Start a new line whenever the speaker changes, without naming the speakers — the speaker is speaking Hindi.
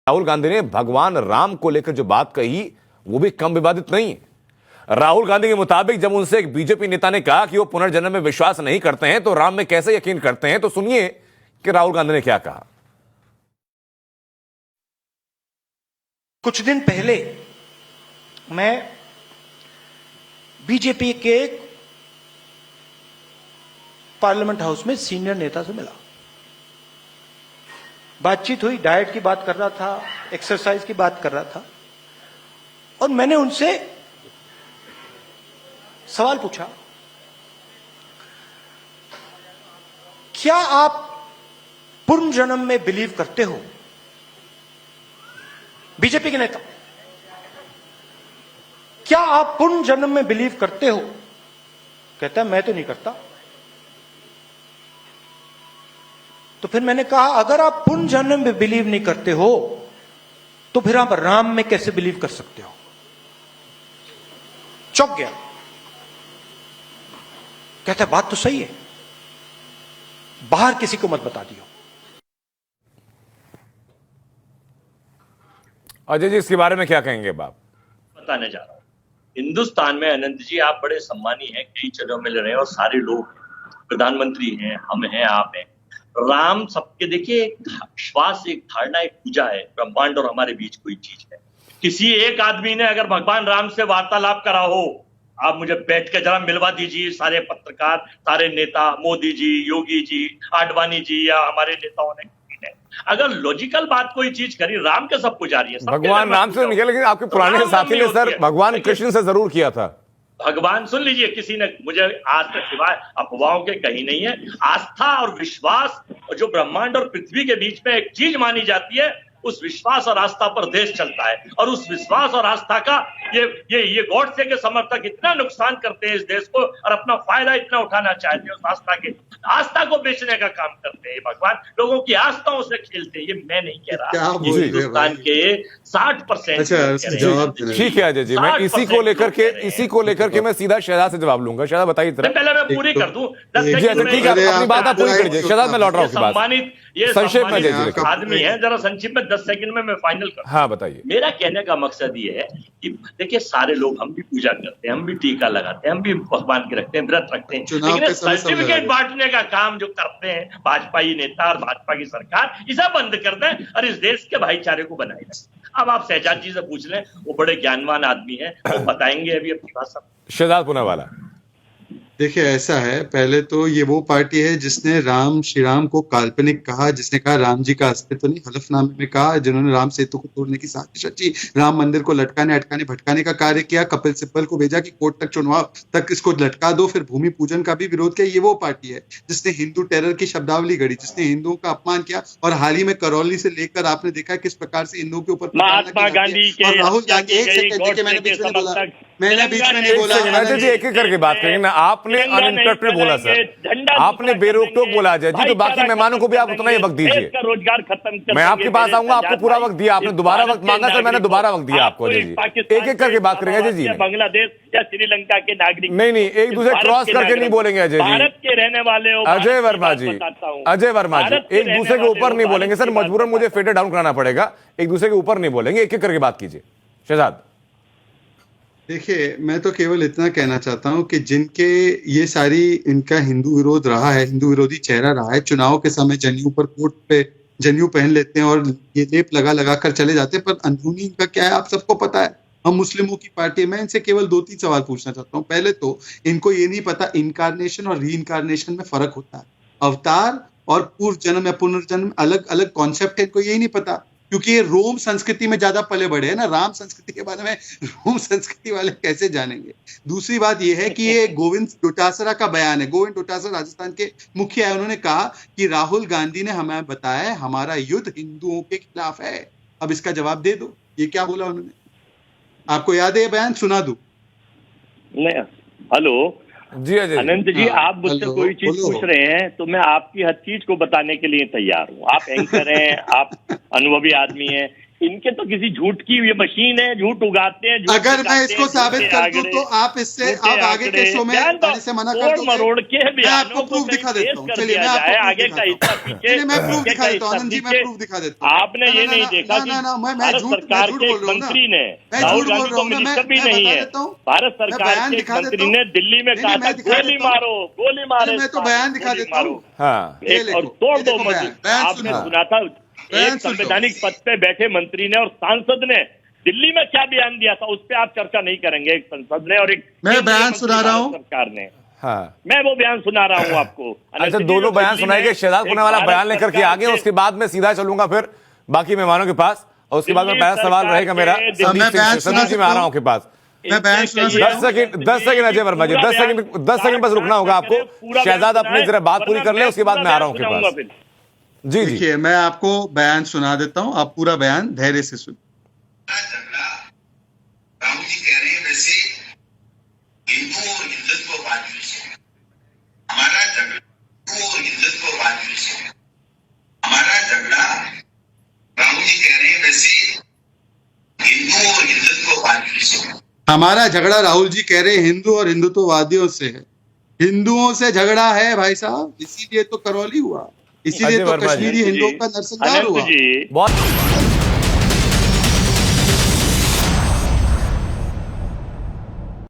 राहुल गांधी ने भगवान राम को लेकर जो बात कही वो भी कम विवादित नहीं। राहुल गांधी के मुताबिक जब उनसे एक बीजेपी नेता ने कहा कि वो पुनर्जन्म में विश्वास नहीं करते हैं तो राम में कैसे यकीन करते हैं, तो सुनिए कि राहुल गांधी ने क्या कहा।
कुछ दिन पहले मैं बीजेपी के पार्लियामेंट हाउस में सीनियर नेता से मिला, बातचीत हुई, डाइट की बात कर रहा था, एक्सरसाइज की बात कर रहा था, और मैंने उनसे सवाल पूछा, क्या आप पुनर्जन्म में बिलीव करते हो? बीजेपी के नेता, क्या आप पुनर्जन्म में बिलीव करते हो? कहता है मैं तो नहीं करता। तो फिर मैंने कहा, अगर आप पुनर्जन्म में बिलीव नहीं करते हो तो फिर आप राम में कैसे बिलीव कर सकते हो? चौंक गया। कहता है बात तो सही है, बाहर किसी को मत बता दियो।
अजय जी, इसके बारे में क्या कहेंगे बाप?
बताने जा रहा हूं। हिंदुस्तान में अनंत जी आप बड़े सम्मानी हैं, कई जगह मिल रहे हैं और सारे लोग, प्रधानमंत्री हैं, हम हैं, आप हैं। राम सबके, देखिए, एक विश्वास, एक धारणा, एक पूजा है। ब्रह्मांड और हमारे बीच कोई चीज है। किसी एक आदमी ने अगर भगवान राम से वार्तालाप करा हो, आप मुझे बैठ के जरा मिलवा दीजिए, सारे पत्रकार, सारे नेता, मोदी जी, योगी जी, आडवाणी जी या हमारे नेताओं ने अगर लॉजिकल बात कोई चीज करी, राम के सब पुजारी है।
भगवान राम से नहीं, लेकिन आपके पुराने साथी ने सर भगवान कृष्ण से जरूर किया था।
भगवान, सुन लीजिए, किसी ने मुझे आज तक सिवाय अफवाहों के कहीं नहीं है। आस्था और विश्वास, जो ब्रह्मांड और पृथ्वी के बीच में एक चीज मानी जाती है, उस विश्वास और आस्था पर देश चलता है। और उस विश्वास और आस्था का ये गॉडसे के समर्थक इतना नुकसान करते हैं इस देश को और अपना फायदा इतना उठाना चाहते हैं उस आस्था को बेचने का काम करते हैं। भगवान लोगों की आस्थाओं से खेलते हैं। ये मैं नहीं कह रहा, हिंदुस्तान के 60%।
ठीक है अजय जी, मैं इसी को लेकर के मैं सीधा शहजाद से जवाब लूंगा। शहजाद बताइए।
पहले मैं पूरी कर दूं, 10
ठीक है, अपनी बात आप पूरी कर दीजिए। शहजाद, मैं लौट रहा हूँ।
सम्मानित, ये
संक्षेप में अजय जी
आदमी है, जरा संक्षिप्त में 10 सेकंड में मैं फाइनल कर।
हाँ बताइए।
मेरा कहने का मकसद ये है कि देखिए, सारे लोग, हम भी पूजा करते हैं, हम भी टीका लगाते हैं, हम भी भगवान के रखते हैं, व्रत रखते हैं, लेकिन सर्टिफिकेट बांटने का काम जो करते हैं भाजपाई नेता और भाजपा की सरकार, इसे बंद कर दें और इस देश के भाईचारे को बनाए रखें। अब आप शहजाद जी से पूछ लें, वो बड़े ज्ञानवान आदमी हैं, वो बताएंगे अभी अपनी भाषा।
शहजाद पूनावाला।
देखिए, ऐसा है, पहले तो ये वो पार्टी है जिसने राम, श्री राम को काल्पनिक कहा, जिसने कहा राम जी का अस्तित्व नहीं, हलफनामे में कहा, जिन्होंने राम सेतु को तोड़ने की साजिश रची, राम मंदिर को लटकाने, अटकाने, भटकाने का कार्य किया, कपिल सिब्बल को भेजा कि कोर्ट तक, चुनाव तक इसको लटका दो, फिर भूमि पूजन का भी विरोध किया। ये वो पार्टी है जिसने हिंदू टेरर की शब्दावली गढ़ी, जिसने हिंदुओं का अपमान किया, और हाल ही में करौली से लेकर आपने देखा किस प्रकार से हिंदुओं के ऊपर
महात्मा गांधी के,
राहुल गांधी, एक सेकंड, मैंने बीच में नहीं बोला,
एक एक करके बात करेंगे ना। आपने अनइंटरप्टेड बोला सर, आपने बेरोक-टोक बोला अजय जी, तो बाकी मेहमानों को भी आप उतना ही वक्त दीजिए।
रोजगार खत्म,
मैं आपके पास आऊंगा, आपको पूरा वक्त दिया, आपने दोबारा वक्त मांगा सर, मैंने दोबारा वक्त दिया आपको। अजय जी, एक एक करके बात करेंगे अजय जी।
बांग्लादेश या श्रीलंका के नागरिक
नहीं, एक दूसरे क्रॉस करके नहीं बोलेंगे अजय जी।
भारत के रहने वाले हो,
अजय वर्मा जी, एक दूसरे के ऊपर नहीं बोलेंगे सर, मजबूरन मुझे फेडर डाउन कराना पड़ेगा। एक दूसरे के ऊपर नहीं बोलेंगे, एक एक करके बात कीजिए। शहजाद,
देखिए, मैं तो केवल इतना कहना चाहता हूं कि जिनके ये सारी, इनका हिंदू विरोध रहा है, हिंदू विरोधी चेहरा रहा है, चुनाव के समय जनेऊ पर, कोर्ट पे जनेऊ पहन लेते हैं और ये लेप लगा कर चले जाते हैं, पर अंदरूनी इनका क्या है आप सबको पता है। हम मुस्लिमों की पार्टी है। मैं इनसे केवल 2-3 सवाल पूछना चाहता हूँ। पहले तो इनको ये नहीं पता इनकारनेशन और री इनकारनेशन में फर्क होता है। अवतार और पूर्व जन्म या पुनर्जन्म अलग अलग कॉन्सेप्ट है, इनको यही नहीं पता, क्योंकि ये रोम संस्कृति में ज्यादा पले बड़े हैं ना। राम संस्कृति के बारे में रोम संस्कृति वाले कैसे जानेंगे। दूसरी बात ये है कि ये गोविंद डोटासरा का बयान है। गोविंद डोटासरा राजस्थान के मुखिया है। उन्होंने कहा कि राहुल गांधी ने हमें बताया हमारा युद्ध हिंदुओं के खिलाफ है। अब इसका जवाब दे दो, ये क्या बोला उन्होंने? आपको याद है ये बयान? सुना दूं?
नहीं, हेलो
जी अजय
अनंत जी, आप मुझसे कोई चीज पूछ रहे हैं तो मैं आपकी हर चीज को बताने के लिए तैयार हूँ। आप एंकर हैं, आप अनुभवी आदमी हैं, इनके तो किसी झूठ की ये मशीन है, झूठ उगाते हैं, झूठ
अगर मैं
दिखाते
इसको
हैं,
साबित
झूठे
कर दूं
आंकड़े,
तो आप इससे
झूठे
आप आगे के
आंकड़े,
शो में
बयान तो
आने से मना कर
तोड़
दोगे।
मरोड़ के
मैं
बयानों
आपको
को
प्रूफ
कहीं
दिखा
पेश
देता हूँ,
कर
चलिए
दिया
मैं
जाए,
आपको
आगे
प्रूफ
का
दिखाता
हिस्सा
हूँ।
पीछे,
नहीं, मैं प्रूफ
पीछे
दिखा
का
देता हूँ
हिस्सा
आनंद जी, मैं
पीछे।
प्रूफ दिखा देता हूँ।
आपने ये नहीं देखा कि भारत सरकार के एक मंत्री ने, राहुल गांधी तो मिनिस्टर भी नहीं है, भारत सरकार के एक मंत्री ने दिल्ली में कहा था गोली मारो, गोली मारो,
मैं तो बयान दिखा देता हूँ।
हाँ
एक और तोड़ दो मस्जिद। आपने सुना था एक संवैधानिक पद पे बैठे मंत्री ने और सांसद ने दिल्ली में क्या बयान दिया था, उस पे आप चर्चा नहीं करेंगे। एक संसद ने और एक
मैं बयान सुना रहा हूँ
सरकार ने,
हाँ
मैं वो बयान सुना रहा हूँ आपको।
अच्छा, दोनों बयान सुनाएंगे। शहजाद पूनावाला बयान लेकर के आगे, उसके बाद में सीधा चलूंगा फिर बाकी मेहमानों के पास, और उसके बाद में पहला सवाल रहेगा मेरा संदीप जी, मैं आ रहा हूँ आपके पास।
मैं बयान सुना सकता हूं?
10 सेकंड अजय वर्मा जी, 10 सेकंड बस रुकना होगा आपको। शहजाद अपनी जरा बात पूरी कर ले, उसके बाद मैं आ रहा हूँ आपके पास। जी जी,
देखिए मैं आपको बयान सुना देता हूं, आप पूरा बयान धैर्य से सुनिए।
राहुल जी कह रहे हैं वैसे हिंदू और हिंदुत्ववाद विषय हमारा झगड़ा, हिंदू और हिंदुत्ववाद विषय हमारा झगड़ा, राहुल जी कह रहे हैं वैसे हिंदू और हिंदुत्ववाद विषय हमारा झगड़ा, राहुल जी कह रहे हैं हिंदू और हिंदुत्ववादियों से है। हिंदुओं से झगड़ा है भाई साहब, इसीलिए तो करौली हुआ, इसीलिए तो कश्मीरी हिंदुओं का नरसंहार हुआ।
बहुत